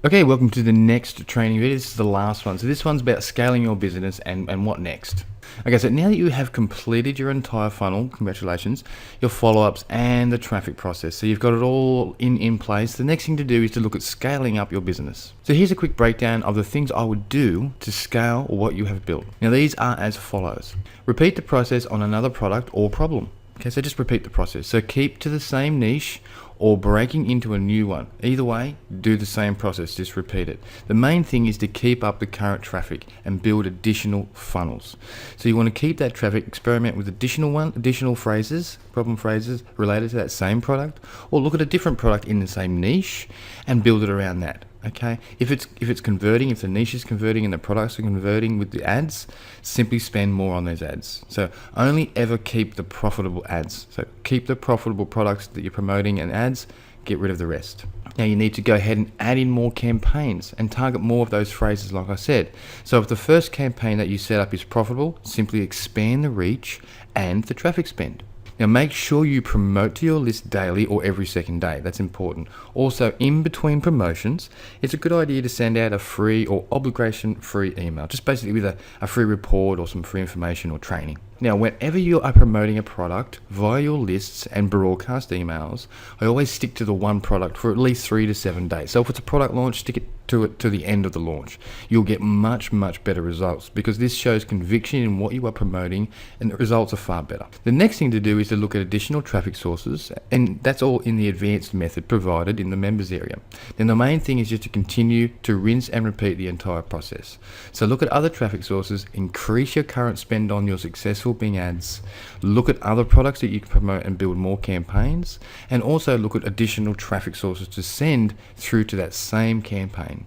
Okay, welcome to the next training video. This is the last one. So this one's about scaling your business and what next. Okay, so now that you have completed your entire funnel, congratulations, your follow-ups and the traffic process. So you've got it all in place. The next thing to do is to look at scaling up your business. So here's a quick breakdown of the things I would do to scale what you have built. Now these are as follows. Repeat the process on another product or problem. Okay, so just repeat the process. So keep to the same niche or breaking into a new one. Either way, do the same process, just repeat it. The main thing is to keep up the current traffic and build additional funnels. So you want to keep that traffic, experiment with additional phrases, problem phrases related to that same product, or look at a different product in the same niche and build it around that. Okay, if it's converting, if the niche is converting and the products are converting with the ads, simply spend more on those ads. So only ever keep the profitable ads. So keep the profitable products that you're promoting and ads, get rid of the rest. Now you need to go ahead and add in more campaigns and target more of those phrases like I said. So if the first campaign that you set up is profitable, simply expand the reach and the traffic spend. Now make sure you promote to your list daily or every second day. That's important. Also, in between promotions, it's a good idea to send out a free or obligation-free email, just basically with a free report or some free information or training. Now, whenever you are promoting a product via your lists and broadcast emails, I always stick to the one product for at least 3 to 7 days. So if it's a product launch, stick it to the end of the launch. You'll get much better results because this shows conviction in what you are promoting and the results are far better. The next thing to do is to look at additional traffic sources, and that's all in the advanced method provided in the members area. Then the main thing is just to continue to rinse and repeat the entire process. So look at other traffic sources, increase your current spend on your successful Bing ads, look at other products that you can promote and build more campaigns, and also look at additional traffic sources to send through to that same campaign.